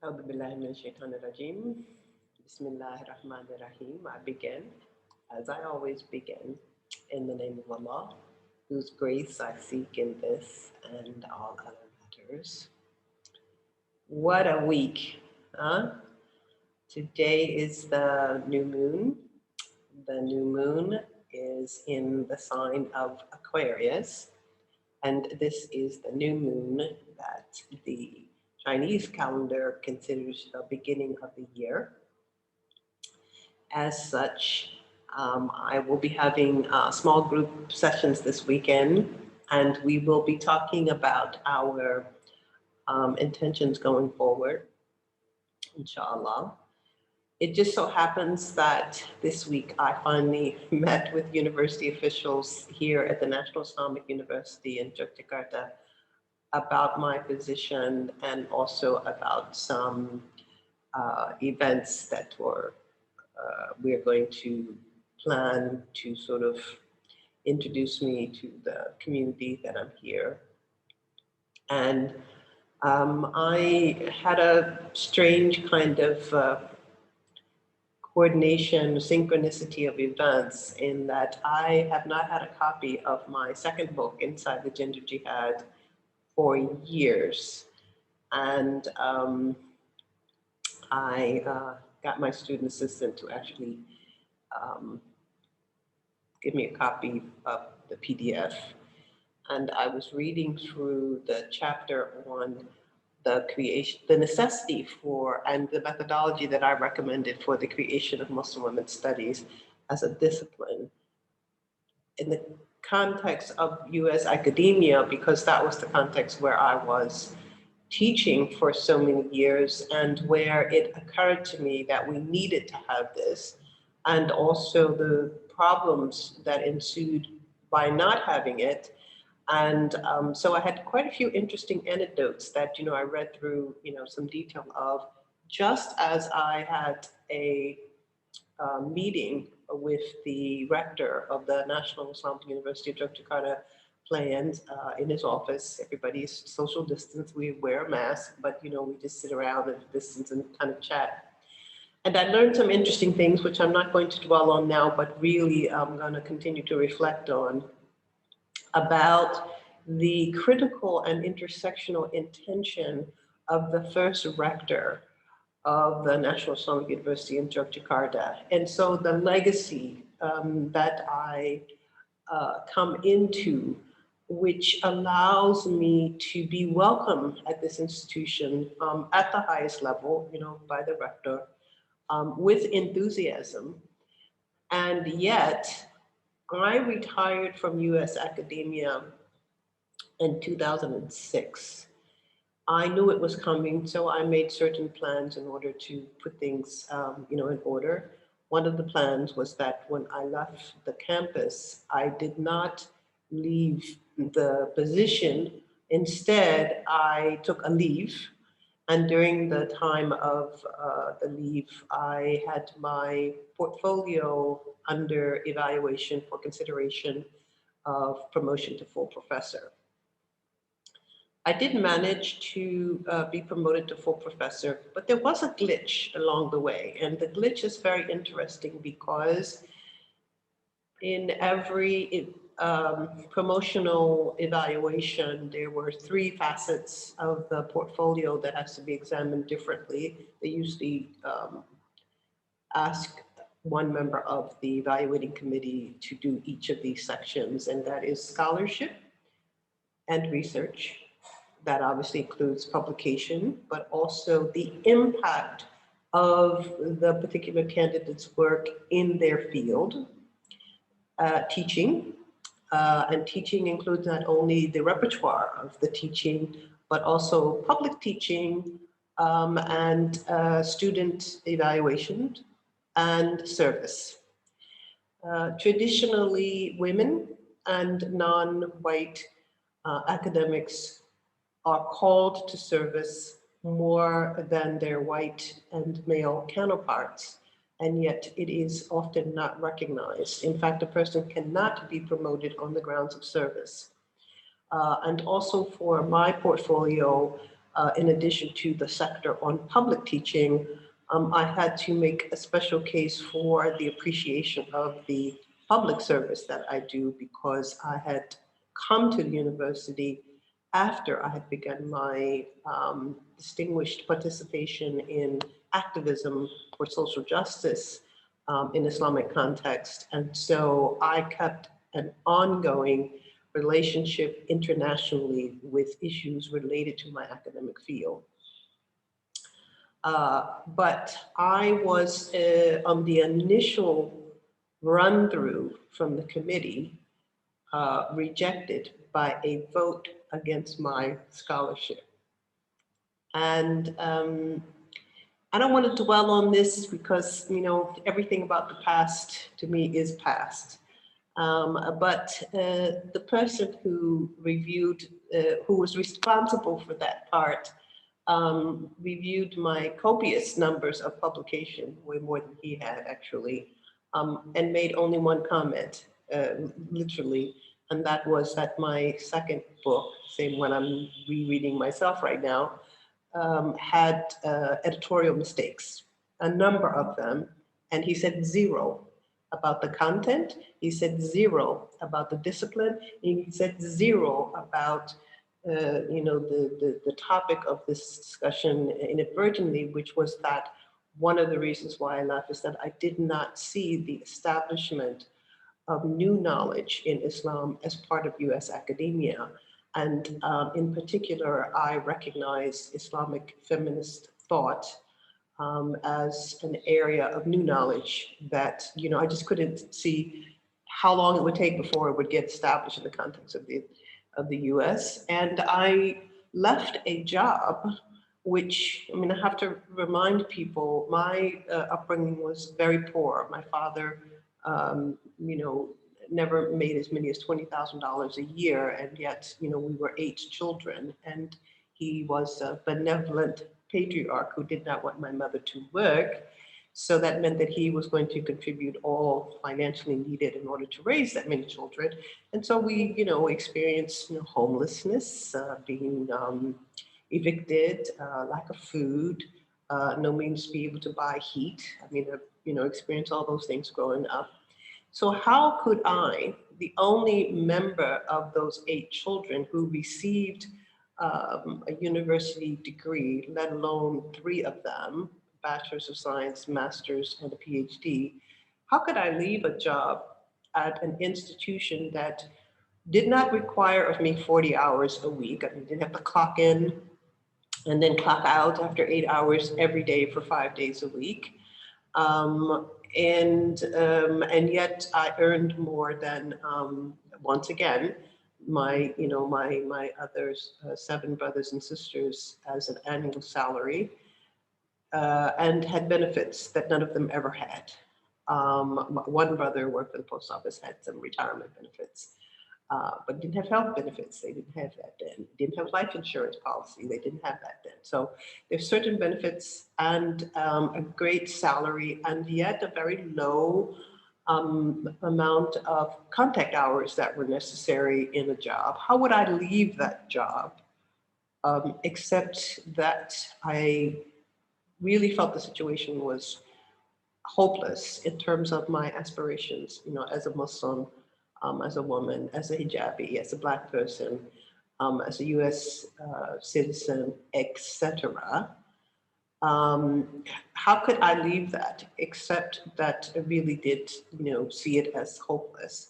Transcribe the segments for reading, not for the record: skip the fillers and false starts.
Bismillahirrahmanirrahim. Bismillahirrahmanirrahim. I begin, as I always begin, in the name of Allah, whose grace I seek in this and all other matters. What a week, huh? Today is the new moon. The new moon is in the sign of Aquarius, and this is the new moon that the Chinese calendar considers the beginning of the year. As such, I will be having small group sessions this weekend, and we will be talking about our intentions going forward, inshallah. It just so happens that this week I finally met with university officials here at the National Islamic University in Yogyakarta about my position and also about some events that we're going to plan to sort of introduce me to the community that I'm here. And I had a strange kind of coordination, synchronicity of events in that I have not had a copy of my second book, Inside the Gender Jihad, for years. And I got my student assistant to actually give me a copy of the PDF. And I was reading through the chapter on the creation, the necessity for, and the methodology that I recommended for the creation of Muslim women's studies as a discipline in the context of US academia, because that was the context where I was teaching for so many years and where it occurred to me that we needed to have this, and also the problems that ensued by not having it. And so I had quite a few interesting anecdotes that, I read through, some detail of, just as I had a meeting with the rector of the National Islamic University of Yogyakarta planned in his office. Everybody's social distance, we wear a mask, but we just sit around at a distance and kind of chat. And I learned some interesting things, which I'm not going to dwell on now, but really I'm going to continue to reflect on, about the critical and intersectional intention of the first rector of the National Islamic University in Yogyakarta. And so the legacy that I come into, which allows me to be welcome at this institution at the highest level, by the rector, with enthusiasm. And yet, I retired from US academia in 2006. I knew it was coming, so I made certain plans in order to put things, in order. One of the plans was that when I left the campus, I did not leave the position. Instead, I took a leave. And during the time of the leave, I had my portfolio under evaluation for consideration of promotion to full professor. I did manage to be promoted to full professor, but there was a glitch along the way. And the glitch is very interesting because in every promotional evaluation, there were 3 facets of the portfolio that has to be examined differently. They usually ask one member of the evaluating committee to do each of these sections, and that is scholarship and research. That obviously includes publication, but also the impact of the particular candidate's work in their field. Teaching, and teaching includes not only the repertoire of the teaching, but also public teaching and student evaluation and service. Traditionally, women and non-white academics are called to service more than their white and male counterparts, and yet it is often not recognized. In fact, a person cannot be promoted on the grounds of service. And also for my portfolio, in addition to the sector on public teaching, I had to make a special case for the appreciation of the public service that I do, because I had come to the university after I had begun my distinguished participation in activism for social justice in Islamic context. And so I kept an ongoing relationship internationally with issues related to my academic field. But I was on the initial run through from the committee, rejected by a vote against my scholarship. And I don't want to dwell on this because, you know, everything about the past to me is past. But the person who reviewed, who was responsible for that part, reviewed my copious numbers of publication, way more than he had actually, and made only one comment, literally, and that was that my second book, same one I'm rereading myself right now, had editorial mistakes, a number of them, and he said 0 about the content, he said 0 about the discipline, and he said 0 about you know, the topic of this discussion inadvertently, which was that one of the reasons why I left is that I did not see the establishment of new knowledge in Islam as part of US academia. And in particular, I recognize Islamic feminist thought as an area of new knowledge that, you know, I just couldn't see how long it would take before it would get established in the context of the US. And I left a job, which, I mean, I have to remind people, my upbringing was very poor. My father, you know, never made as many as $20,000 a year, and yet, you know, we were 8 children, and he was a benevolent patriarch who did not want my mother to work. So that meant that he was going to contribute all financially needed in order to raise that many children. And so we, you know, experienced, you know, homelessness, being evicted, lack of food, no means to be able to buy heat. I mean, I've, you know, experienced all those things growing up. So how could I, the only member of those 8 children who received a university degree, let alone 3 of them, Bachelor's of Science, Master's, and a PhD, how could I leave a job at an institution that did not require of me 40 hours a week? I mean, didn't have to clock in and then clock out after 8 hours every day for 5 days a week. And yet I earned more than, once again, my, you know, my other 7 brothers and sisters as an annual salary, and had benefits that none of them ever had. One brother worked for the post office, had some retirement benefits, but didn't have health benefits. They didn't have that then. Didn't have life insurance policy. They didn't have that then. So there's certain benefits and a great salary, and yet a very low amount of contact hours that were necessary in a job. How would I leave that job, except that I really felt the situation was hopeless in terms of my aspirations, you know, as a Muslim, as a woman, as a hijabi, as a Black person, as a US citizen, etc. How could I leave that, except that I really did, you know, see it as hopeless.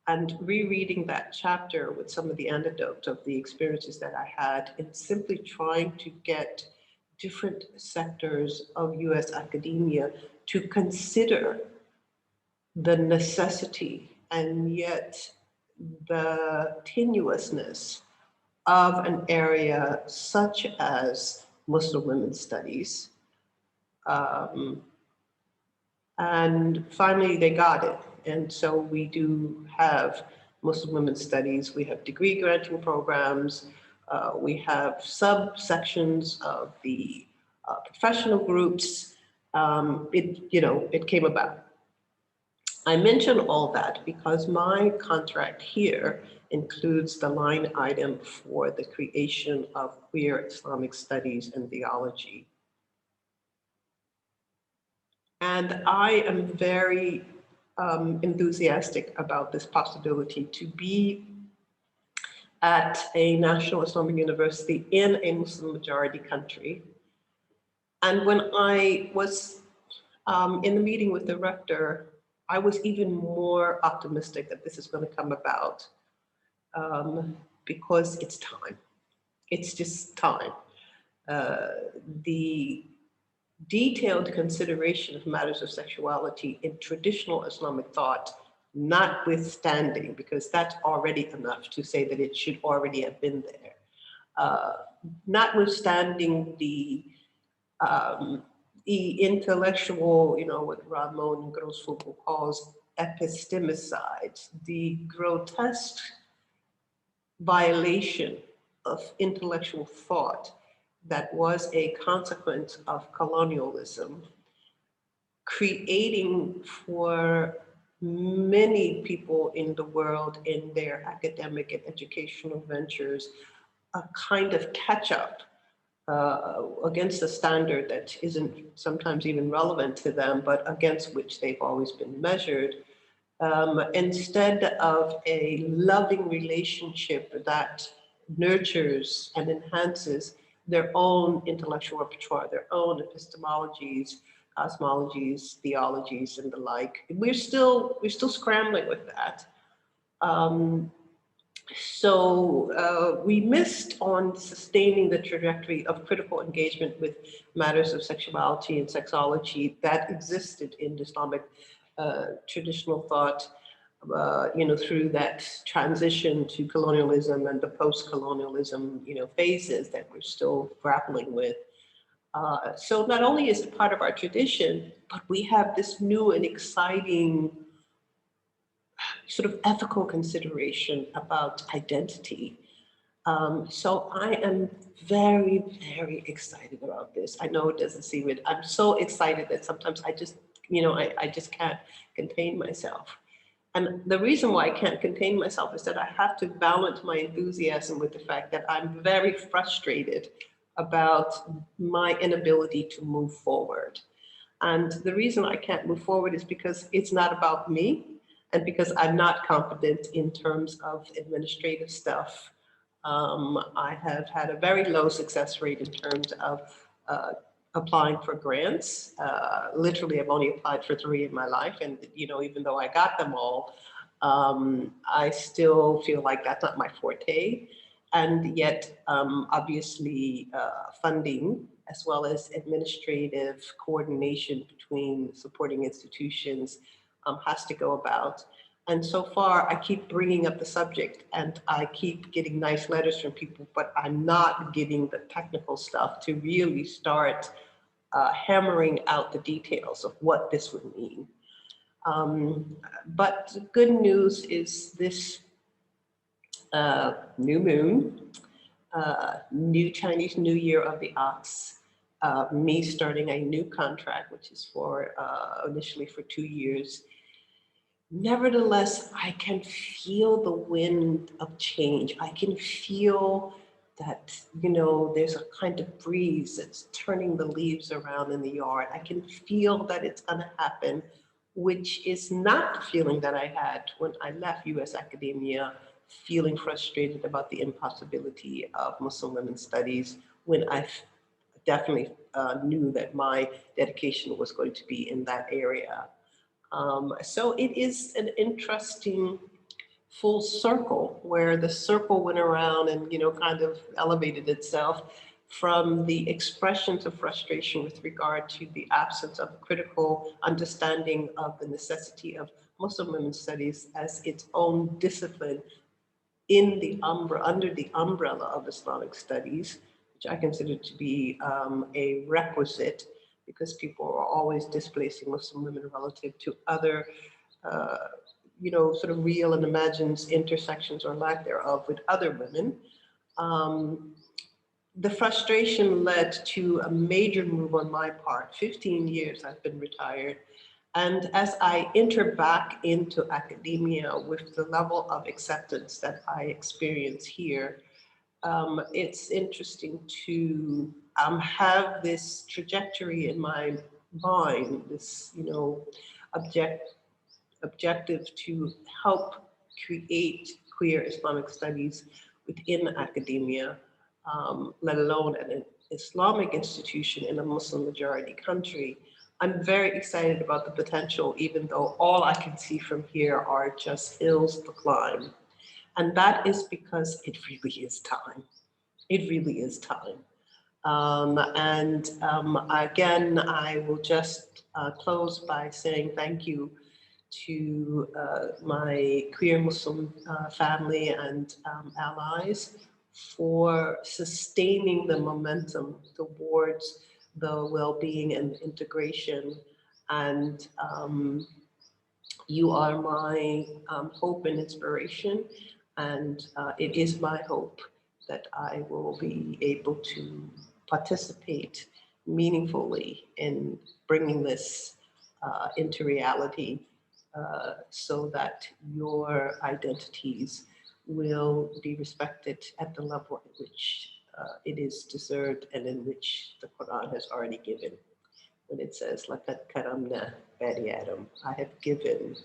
And rereading that chapter with some of the anecdotes of the experiences that I had, and simply trying to get different sectors of US academia to consider the necessity and yet the tenuousness of an area such as Muslim women's studies. And finally, they got it. And so we do have Muslim women's studies. We have degree granting programs. We have subsections of the professional groups. It came about. I mention all that because my contract here includes the line item for the creation of queer Islamic studies and theology. And I am very enthusiastic about this possibility to be at a national Islamic university in a Muslim majority country. And when I was in the meeting with the rector, I was even more optimistic that this is going to come about because it's time. It's just time. The detailed consideration of matters of sexuality in traditional Islamic thought, notwithstanding, because that's already enough to say that it should already have been there, notwithstanding the intellectual, what Ramon Grosfogo calls epistemicides, the grotesque violation of intellectual thought that was a consequence of colonialism, creating for many people in the world in their academic and educational ventures a kind of catch-up against a standard that isn't sometimes even relevant to them, but against which they've always been measured, instead of a loving relationship that nurtures and enhances their own intellectual repertoire, their own epistemologies, cosmologies, theologies, and the like. We're still scrambling with that. So we missed on sustaining the trajectory of critical engagement with matters of sexuality and sexology that existed in Islamic traditional thought, through that transition to colonialism and the post-colonialism, phases that we're still grappling with. So not only is it part of our tradition, but we have this new and exciting sort of ethical consideration about identity. So I am very, very excited about this. I know it doesn't seem it. I'm so excited that sometimes I just, I just can't contain myself. And the reason why I can't contain myself is that I have to balance my enthusiasm with the fact that I'm very frustrated about my inability to move forward. And the reason I can't move forward is because it's not about me and because I'm not competent in terms of administrative stuff. I have had a very low success rate in terms of applying for grants. Literally, I've only applied for 3 in my life. And, even though I got them all, I still feel like that's not my forte. And yet, obviously, funding as well as administrative coordination between supporting institutions has to go about. And so far, I keep bringing up the subject and I keep getting nice letters from people, but I'm not getting the technical stuff to really start hammering out the details of what this would mean. But the good news is this new moon, new Chinese New Year of the Ox, me starting a new contract, which is for initially for 2 years. Nevertheless, I can feel the wind of change. I can feel that, there's a kind of breeze that's turning the leaves around in the yard. I can feel that it's going to happen, which is not the feeling that I had when I left US academia, feeling frustrated about the impossibility of Muslim women's studies, when I definitely knew that my dedication was going to be in that area. So it is an interesting full circle where the circle went around and, kind of elevated itself from the expressions of frustration with regard to the absence of critical understanding of the necessity of Muslim women's studies as its own discipline in the under the umbrella of Islamic studies, which I consider to be a requisite, because people are always displacing Muslim women relative to other, sort of real and imagined intersections or lack thereof with other women. The frustration led to a major move on my part. 15 years I've been retired. And as I enter back into academia with the level of acceptance that I experience here, it's interesting to have this trajectory in my mind, this, objective to help create queer Islamic studies within academia, let alone at an Islamic institution in a Muslim majority country. I'm very excited about the potential, even though all I can see from here are just hills to climb. And that is because it really is time. It really is time. Again, I will just close by saying thank you to my queer Muslim family and allies for sustaining the momentum towards the well-being and integration. And you are my hope and inspiration. And it is my hope that I will be able to participate meaningfully in bringing this into reality, so that your identities will be respected at the level at which it is deserved and in which the Quran has already given. When it says, "Laqad karamna bani Adam," I have given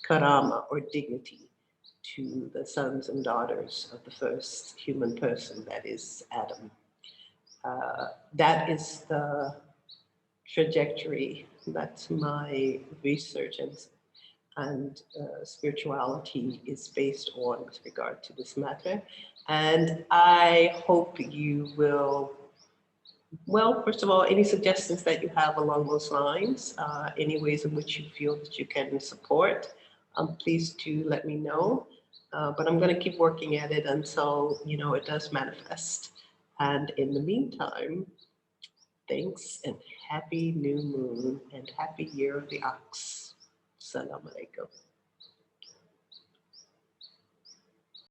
karama or dignity to the sons and daughters of the first human person, that is Adam. That is the trajectory that my research and spirituality is based on with regard to this matter. And I hope you will, well, first of all, any suggestions that you have along those lines, any ways in which you feel that you can support, please do let me know. But I'm going to keep working at it until, it does manifest. And in the meantime, thanks and happy new moon and happy year of the ox. Assalamu alaikum.